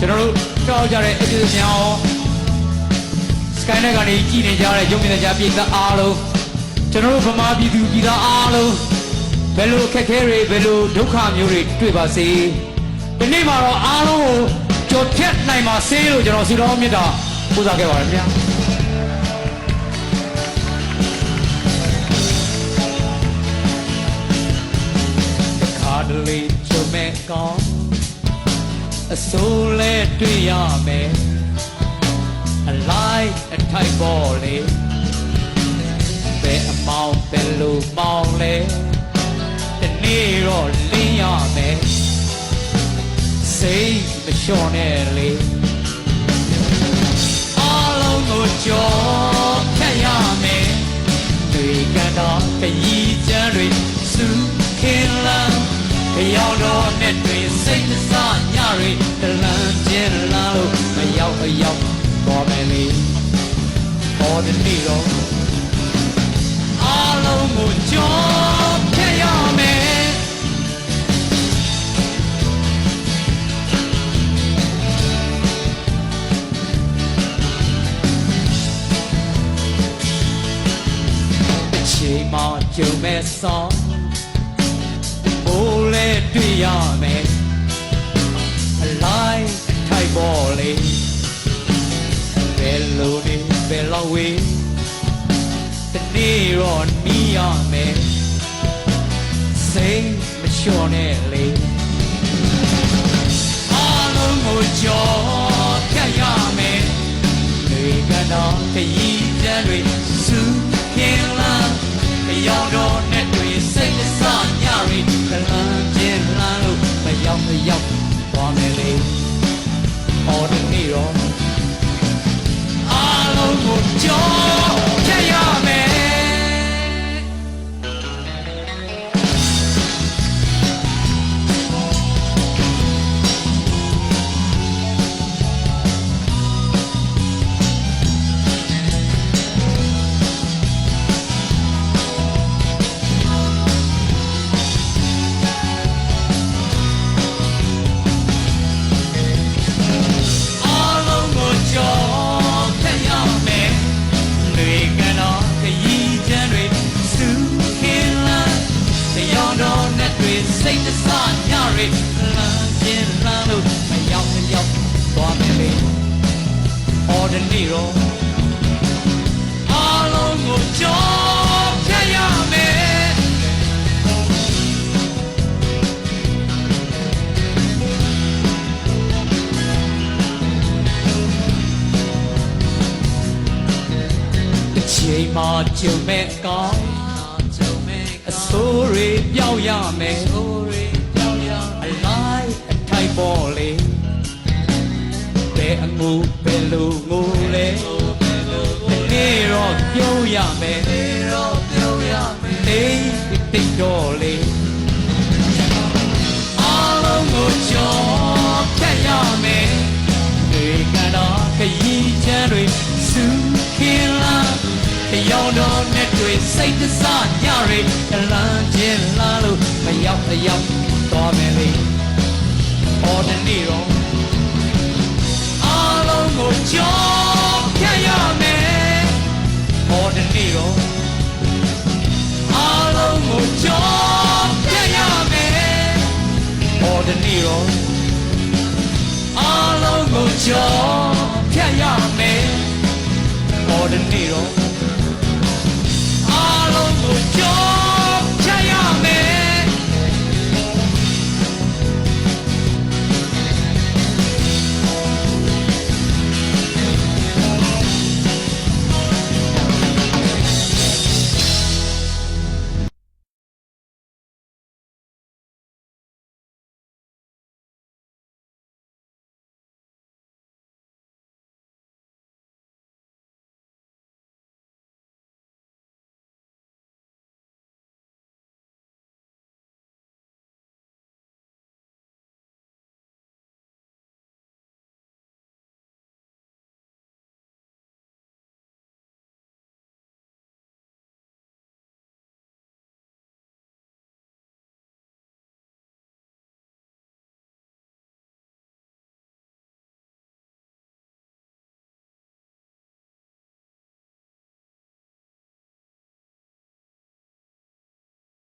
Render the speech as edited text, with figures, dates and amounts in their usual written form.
ကျွန်တော်တို့တောက်ကြတဲ့အကျဉ်းများရောSkynet ကနေကြည်နေကြတဲ့ရုပ်မြင်သံကြားပြည်သားအားလုံးကျွန်တော်တို့ဗမာပြည်သူပြည်သားအားလုံးဘယ်လိုအခက်အခဲတွေဘယ်လိုဒုက္ခမျိုးတွေတွေ့ပါစေဒီနေ့မှာတော့အားလုံးကိုကြော်ဖြတ်နိုင်ပါစေလို့ကျွန်တော်ဆုတောင်းမေတ္တာပို့သခဲ့ပါတယ်ခင်ဗျာခါတလေချုံမဲ့ကောင်းအစိုးလဲတွေ့ရမယ်အလိုက်အထိုက်ပေါ်လေဘယ်အမောင်ဘယ်လိုမောင်လဲဒီနေ့တော့လင်းရမယ်စိတ်မလျှော့နဲ့လေအားလုံးကိုကြော်ဖြတ်ရမယ်တွေ့ကြတော့ခရီးချမ်းတွေစုခင်လာကြောက်တော့နဲ့တွေ့စိတ်စညတွေတလန်းကျင်းလာလို့မရောက်ပေါ်မယ်လေပေါ်တဲ့နေ့တော့အားလုံးကိုကြော်ဖြတ်ရမယ်အချိန်မှကြုံမဲ့ဆောင်မိုးလဲတွေ့ရမယ်အလိုက်ထိုက်ပေါ်လေဘယ်လိုနေဘယ်လောက်ဝေးဒီနေ့တော့နီးရမယ်စိတ်မလျှော့နဲ့လေအားလုံးကိုကြော်ဖြတ်ရမယ်လေကတော့ခရီးချမ်းတွေစုခင်လာကြောက်တော့နဲ့တွေ့စိတ်စညတွေကလန်းကျင်းလာလို့မရောက်သွားမယ်လေဟောဒီနေ့တော့အားလုံးကိုကြော်ဖြတ်ရမယ်စိတ်စညတွေလမ်းကျင်းလမ်းလို့မရောက်သွားမယ်လေဟောဒီနေ့တော့အားလုံးကိုကြော်ဖြတ်ရမယ်အချိန်မှကြုံမဲ့ကောင်းအစိုးရပြောင်းရမယ်အလိုက်အထိုက်ပေါ်လေဘယ်အငူဘယ်လိုငိုလဲဒီနေ့တော့ပြောရမယ်တိတ်တော့လေအားလုံးကိုကြော်ဖြတ်ရမယ်ဒီကတော့ခရီးချမ်းတွေစုခင်လာကြောက်တော့နဲ့တွေ့စိတ်စညတွေကလန်းကျင်းလာလို့မရောက်သွားမယ်လေဟောဒီနေ့တော့အားလုံးကိုကြော်ဖြတ်ရမယ်ဟောဒီနေ့တော့အားလုံးကိုကြော်ဖြတ်ရမယ်ဟောဒီနေ့တော့အားလုံးကိုကြော်ဖြတ်ရမယ်ဟောဒီနေ့တော့